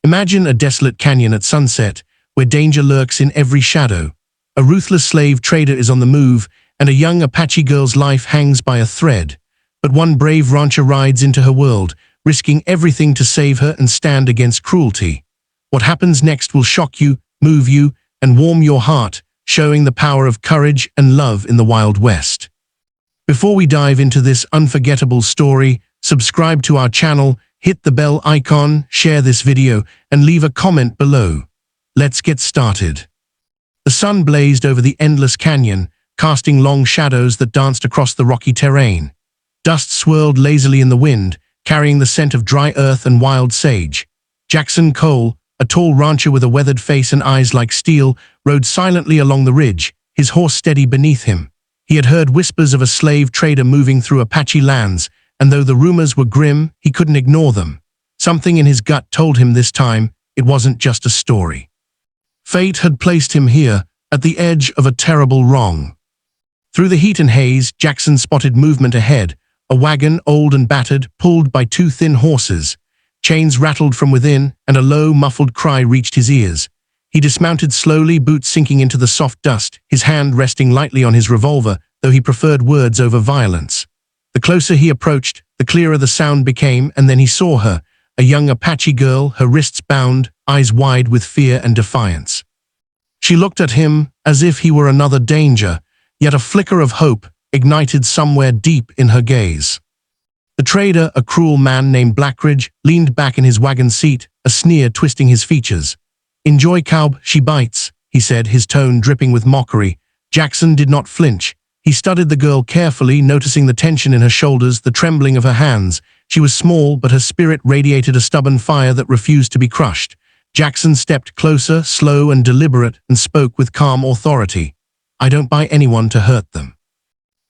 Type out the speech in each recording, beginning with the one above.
Imagine a desolate canyon at sunset, where danger lurks in every shadow. A ruthless slave trader is on the move, and a young Apache girl's life hangs by a thread. But one brave rancher rides into her world, risking everything to save her and stand against cruelty. What happens next will shock you, move you, and warm your heart, showing the power of courage and love in the Wild West. Before we dive into this unforgettable story, subscribe to our channel, hit the bell icon, share this video, and leave a comment below. Let's get started. The sun blazed over the endless canyon, casting long shadows that danced across the rocky terrain. Dust swirled lazily in the wind, carrying the scent of dry earth and wild sage. Jackson Cole, a tall rancher with a weathered face and eyes like steel, rode silently along the ridge, his horse steady beneath him. He had heard whispers of a slave trader moving through Apache lands, and though the rumors were grim, he couldn't ignore them. Something in his gut told him this time it wasn't just a story. Fate had placed him here, at the edge of a terrible wrong. Through the heat and haze, Jackson spotted movement ahead, a wagon, old and battered, pulled by two thin horses. Chains rattled from within, and a low, muffled cry reached his ears. He dismounted slowly, boots sinking into the soft dust, his hand resting lightly on his revolver, though he preferred words over violence. The closer he approached, the clearer the sound became, and then he saw her, a young Apache girl, her wrists bound, eyes wide with fear and defiance. She looked at him as if he were another danger, yet a flicker of hope ignited somewhere deep in her gaze. The trader, a cruel man named Blackridge, leaned back in his wagon seat, a sneer twisting his features. "Enjoy, Cowboy, she bites," he said, his tone dripping with mockery. Jackson did not flinch. He studied the girl carefully, noticing the tension in her shoulders, the trembling of her hands. She was small, but her spirit radiated a stubborn fire that refused to be crushed. Jackson stepped closer, slow and deliberate, and spoke with calm authority. "I don't buy anyone to hurt them.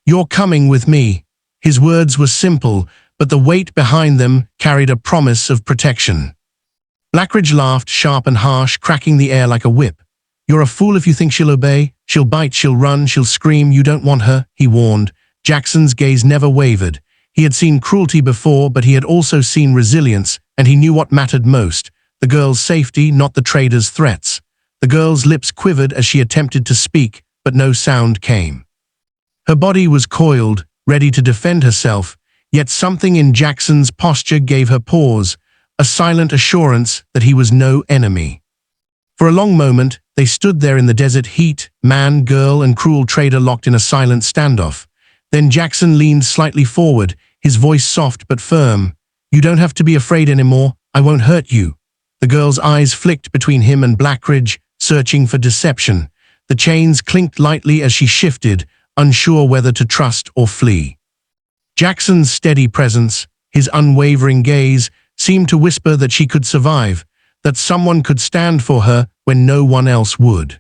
You're coming with me." His words were simple, but the weight behind them carried a promise of protection. Blackridge laughed, sharp and harsh, cracking the air like a whip. "You're a fool if you think she'll obey. She'll bite, she'll run, she'll scream. You don't want her," he warned. Jackson's gaze never wavered. He had seen cruelty before, but he had also seen resilience, and he knew what mattered most: the girl's safety, not the trader's threats. The girl's lips quivered as she attempted to speak, but no sound came. Her body was coiled, ready to defend herself, yet something in Jackson's posture gave her pause, a silent assurance that he was no enemy. For a long moment, they stood there in the desert heat, man, girl, and cruel trader locked in a silent standoff. Then Jackson leaned slightly forward, his voice soft but firm. "You don't have to be afraid anymore. I won't hurt you." The girl's eyes flicked between him and Blackridge, searching for deception. The chains clinked lightly as she shifted, unsure whether to trust or flee. Jackson's steady presence, his unwavering gaze, seemed to whisper that she could survive, that someone could stand for her when no one else would.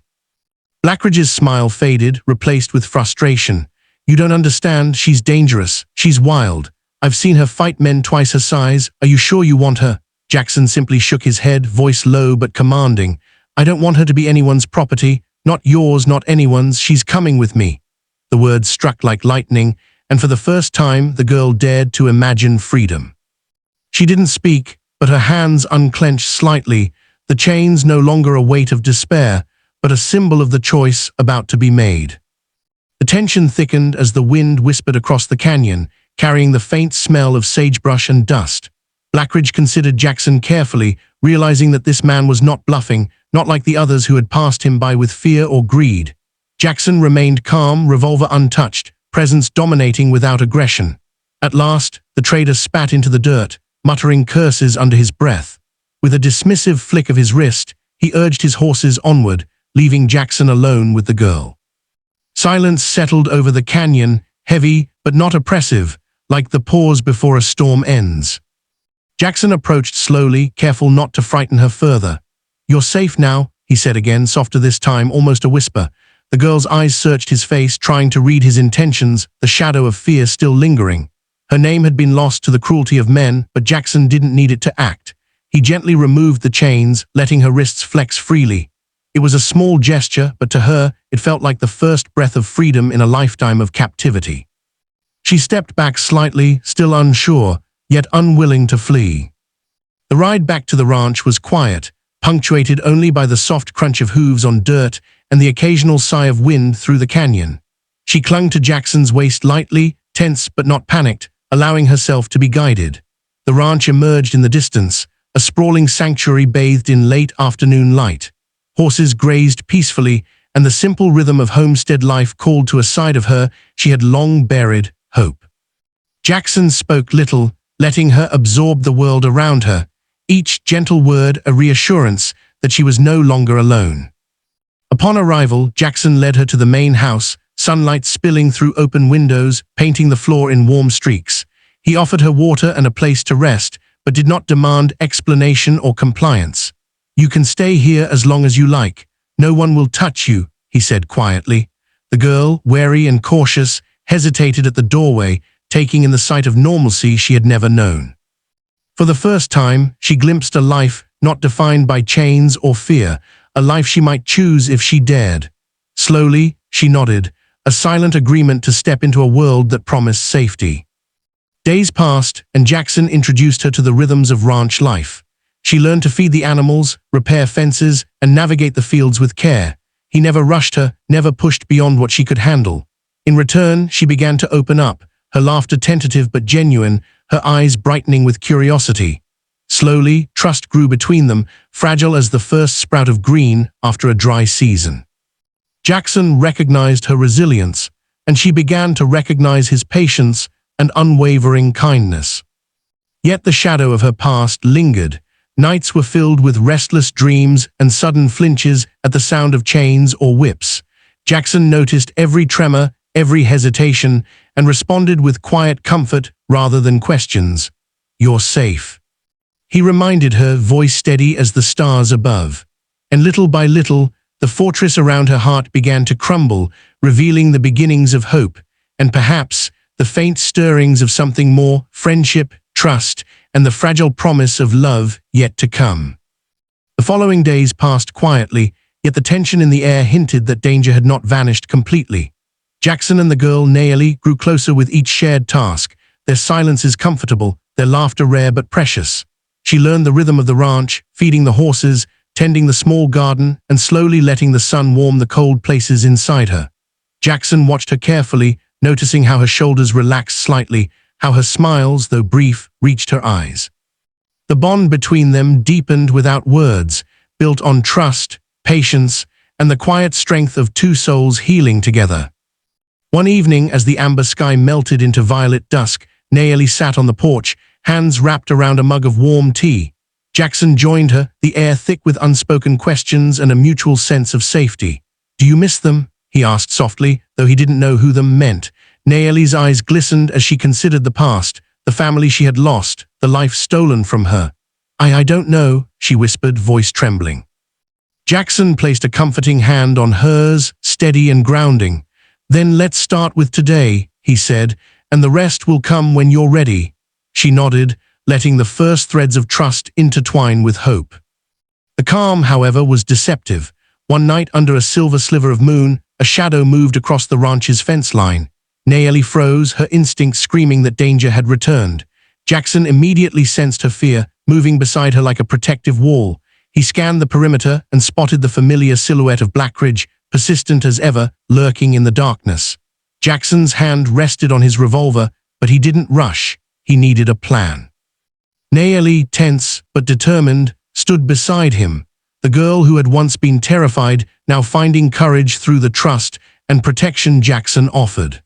Blackridge's smile faded, replaced with frustration. "You don't understand. She's dangerous. She's wild. I've seen her fight men twice her size. Are you sure you want her?" Jackson simply shook his head, voice low but commanding. "I don't want her to be anyone's property. Not yours, not anyone's. She's coming with me." The words struck like lightning, and for the first time the girl dared to imagine freedom. She didn't speak, but her hands unclenched slightly, the chains no longer a weight of despair, but a symbol of the choice about to be made. The tension thickened as the wind whispered across the canyon, carrying the faint smell of sagebrush and dust. Blackridge considered Jackson carefully, realizing that this man was not bluffing, not like the others who had passed him by with fear or greed. Jackson remained calm, revolver untouched, presence dominating without aggression. At last, the trader spat into the dirt, muttering curses under his breath. With a dismissive flick of his wrist, he urged his horses onward, leaving Jackson alone with the girl. Silence settled over the canyon, heavy but not oppressive, like the pause before a storm ends. Jackson approached slowly, careful not to frighten her further. "You're safe now," he said again, softer this time, almost a whisper. The girl's eyes searched his face, trying to read his intentions, the shadow of fear still lingering. Her name had been lost to the cruelty of men, but Jackson didn't need it to act. He gently removed the chains, letting her wrists flex freely. It was a small gesture, but to her, it felt like the first breath of freedom in a lifetime of captivity. She stepped back slightly, still unsure, yet unwilling to flee. The ride back to the ranch was quiet, punctuated only by the soft crunch of hooves on dirt and the occasional sigh of wind through the canyon. She clung to Jackson's waist lightly, tense but not panicked, allowing herself to be guided. The ranch emerged in the distance, a sprawling sanctuary bathed in late afternoon light. Horses grazed peacefully, and the simple rhythm of homestead life called to a side of her she had long buried, hope. Jackson spoke little, letting her absorb the world around her, each gentle word a reassurance that she was no longer alone. Upon arrival, Jackson led her to the main house, sunlight spilling through open windows, painting the floor in warm streaks. He offered her water and a place to rest, but did not demand explanation or compliance. "You can stay here as long as you like. No one will touch you," he said quietly. The girl, wary and cautious, hesitated at the doorway, taking in the sight of normalcy she had never known. For the first time, she glimpsed a life not defined by chains or fear, a life she might choose if she dared. Slowly, she nodded, a silent agreement to step into a world that promised safety. Days passed, and Jackson introduced her to the rhythms of ranch life. She learned to feed the animals, repair fences, and navigate the fields with care. He never rushed her, never pushed beyond what she could handle. In return, she began to open up, her laughter tentative but genuine, her eyes brightening with curiosity. Slowly, trust grew between them, fragile as the first sprout of green after a dry season. Jackson recognized her resilience, and she began to recognize his patience and unwavering kindness. Yet the shadow of her past lingered. Nights were filled with restless dreams and sudden flinches at the sound of chains or whips. Jackson noticed every tremor, every hesitation, and responded with quiet comfort rather than questions. "You're safe," he reminded her, voice steady as the stars above. And little by little, the fortress around her heart began to crumble, revealing the beginnings of hope, and perhaps the faint stirrings of something more: friendship, trust, and the fragile promise of love yet to come. The following days passed quietly, yet the tension in the air hinted that danger had not vanished completely. Jackson and the girl Nayeli grew closer with each shared task, their silences comfortable, their laughter rare but precious. She learned the rhythm of the ranch, feeding the horses, tending the small garden, and slowly letting the sun warm the cold places inside her. Jackson watched her carefully, noticing how her shoulders relaxed slightly, how her smiles, though brief, reached her eyes. The bond between them deepened without words, built on trust, patience, and the quiet strength of two souls healing together. One evening, as the amber sky melted into violet dusk, Nayeli sat on the porch, hands wrapped around a mug of warm tea. Jackson joined her, the air thick with unspoken questions and a mutual sense of safety. "Do you miss them?" he asked softly, though he didn't know who them meant. Nayeli's eyes glistened as she considered the past, the family she had lost, the life stolen from her. I don't know," she whispered, voice trembling. Jackson placed a comforting hand on hers, steady and grounding. "Then let's start with today," he said, "and the rest will come when you're ready." She nodded, letting the first threads of trust intertwine with hope. The calm, however, was deceptive. One night, under a silver sliver of moon, a shadow moved across the ranch's fence line. Nayeli froze, her instincts screaming that danger had returned. Jackson immediately sensed her fear, moving beside her like a protective wall. He scanned the perimeter and spotted the familiar silhouette of Blackridge, persistent as ever, lurking in the darkness. Jackson's hand rested on his revolver, but he didn't rush. He needed a plan. Nayeli, tense but determined, stood beside him. The girl who had once been terrified, now finding courage through the trust and protection Jackson offered.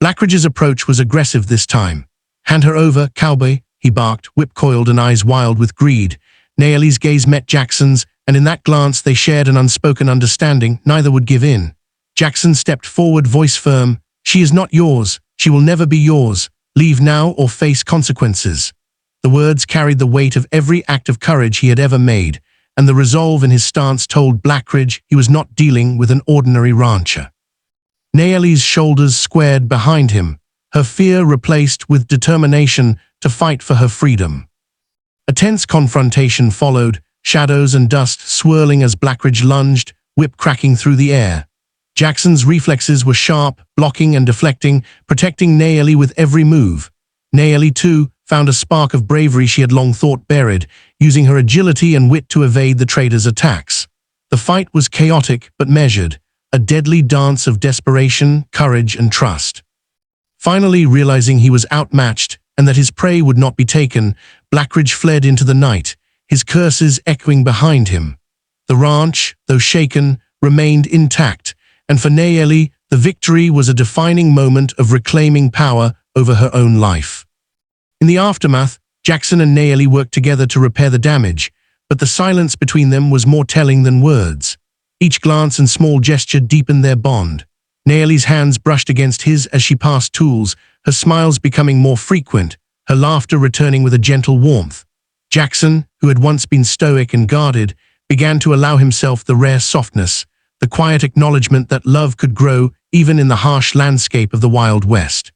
Blackridge's approach was aggressive this time. "Hand her over, Cowboy," he barked, whip-coiled and eyes wild with greed. Nayeli's gaze met Jackson's, and in that glance they shared an unspoken understanding. Neither would give in. Jackson stepped forward, voice firm. "She is not yours. She will never be yours. Leave now or face consequences." The words carried the weight of every act of courage he had ever made, and the resolve in his stance told Blackridge he was not dealing with an ordinary rancher. Nayeli's shoulders squared behind him, her fear replaced with determination to fight for her freedom. A tense confrontation followed, shadows and dust swirling as Blackridge lunged, whip cracking through the air. Jackson's reflexes were sharp, blocking and deflecting, protecting Nayeli with every move. Nayeli, too, found a spark of bravery she had long thought buried, using her agility and wit to evade the trader's attacks. The fight was chaotic but measured, a deadly dance of desperation, courage, and trust. Finally, realizing he was outmatched and that his prey would not be taken, Blackridge fled into the night, his curses echoing behind him. The ranch, though shaken, remained intact, and for Nayeli, the victory was a defining moment of reclaiming power over her own life. In the aftermath, Jackson and Nayeli worked together to repair the damage, but the silence between them was more telling than words. Each glance and small gesture deepened their bond. Nayeli's hands brushed against his as she passed tools, her smiles becoming more frequent, her laughter returning with a gentle warmth. Jackson, who had once been stoic and guarded, began to allow himself the rare softness, the quiet acknowledgement that love could grow even in the harsh landscape of the Wild West.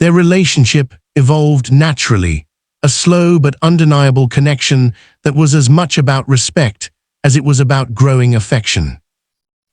Their relationship evolved naturally, a slow but undeniable connection that was as much about respect as it was about growing affection.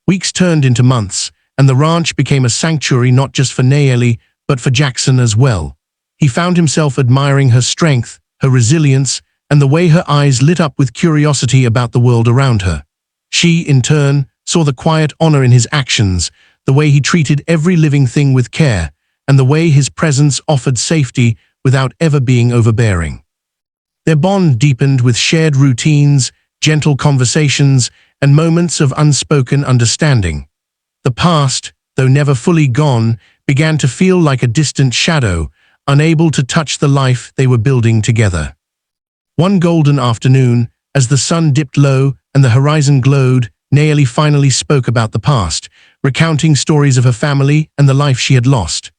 Weeks turned into months, and the ranch became a sanctuary not just for Nayeli, but for Jackson as well. He found himself admiring her strength, her resilience, and the way her eyes lit up with curiosity about the world around her. She, in turn, saw the quiet honor in his actions, the way he treated every living thing with care, and the way his presence offered safety without ever being overbearing. Their bond deepened with shared routines, gentle conversations, and moments of unspoken understanding. The past, though never fully gone, began to feel like a distant shadow, unable to touch the life they were building together. One golden afternoon, as the sun dipped low and the horizon glowed, Nayeli finally spoke about the past, recounting stories of her family and the life she had lost.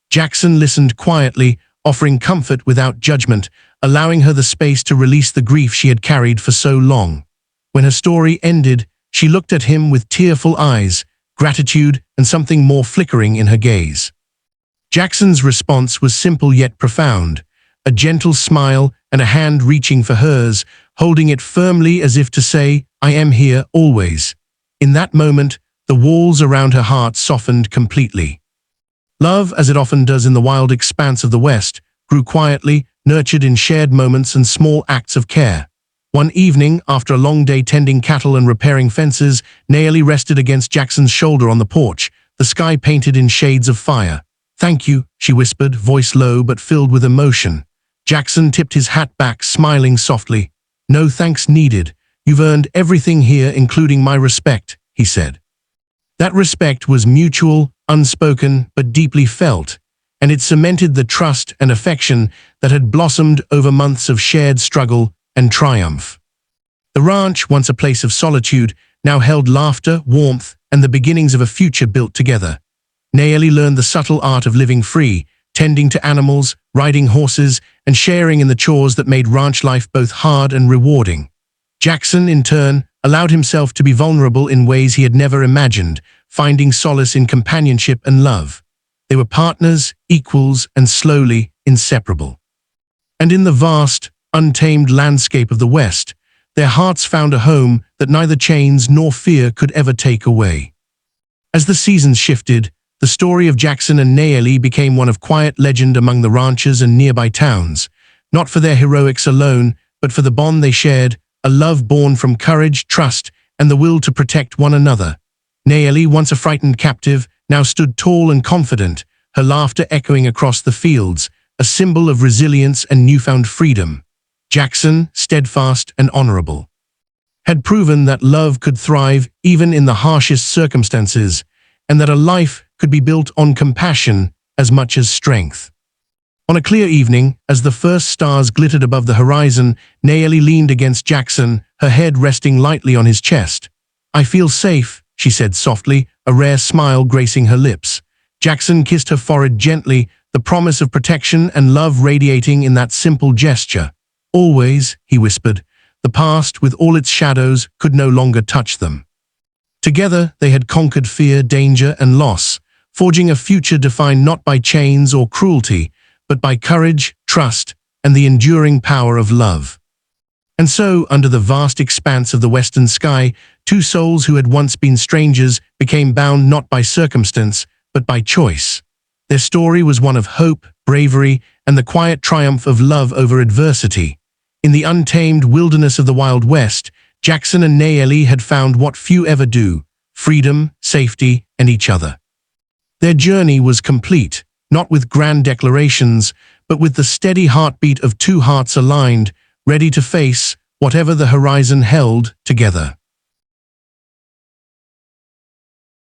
Jackson listened quietly, offering comfort without judgment, allowing her the space to release the grief she had carried for so long. When her story ended, she looked at him with tearful eyes, gratitude and something more flickering in her gaze. Jackson's response was simple yet profound, a gentle smile and a hand reaching for hers, holding it firmly as if to say, "I am here always." In that moment, the walls around her heart softened completely. Love, as it often does in the wild expanse of the West, grew quietly, nurtured in shared moments and small acts of care. One evening, after a long day tending cattle and repairing fences, Nayeli rested against Jackson's shoulder on the porch, the sky painted in shades of fire. "Thank you," she whispered, voice low but filled with emotion. Jackson tipped his hat back, smiling softly. "No thanks needed. You've earned everything here, including my respect," he said. That respect was mutual, unspoken, but deeply felt, and it cemented the trust and affection that had blossomed over months of shared struggle and triumph. The ranch, once a place of solitude, now held laughter, warmth, and the beginnings of a future built together. Nayeli learned the subtle art of living free, tending to animals, riding horses, and sharing in the chores that made ranch life both hard and rewarding. Jackson, in turn, allowed himself to be vulnerable in ways he had never imagined, finding solace in companionship and love. They were partners, equals, and slowly inseparable. And in the vast, untamed landscape of the West, their hearts found a home that neither chains nor fear could ever take away. As the seasons shifted, the story of Jackson and Nayeli became one of quiet legend among the ranchers and nearby towns, not for their heroics alone, but for the bond they shared, a love born from courage, trust, and the will to protect one another. Nayeli, once a frightened captive, now stood tall and confident, her laughter echoing across the fields, a symbol of resilience and newfound freedom. Jackson, steadfast and honorable, had proven that love could thrive even in the harshest circumstances, and that a life could be built on compassion as much as strength. On a clear evening, as the first stars glittered above the horizon, Nayeli leaned against Jackson, her head resting lightly on his chest. "I feel safe," she said softly, a rare smile gracing her lips. Jackson kissed her forehead gently, the promise of protection and love radiating in that simple gesture. "Always," he whispered, the past, with all its shadows, could no longer touch them. Together, they had conquered fear, danger, and loss, forging a future defined not by chains or cruelty, but by courage, trust, and the enduring power of love. And so, under the vast expanse of the western sky, two souls who had once been strangers became bound not by circumstance, but by choice. Their story was one of hope, bravery, and the quiet triumph of love over adversity. In the untamed wilderness of the Wild West, Jackson and Nayeli had found what few ever do: freedom, safety, and each other. Their journey was complete, not with grand declarations, but with the steady heartbeat of two hearts aligned, ready to face whatever the horizon held together.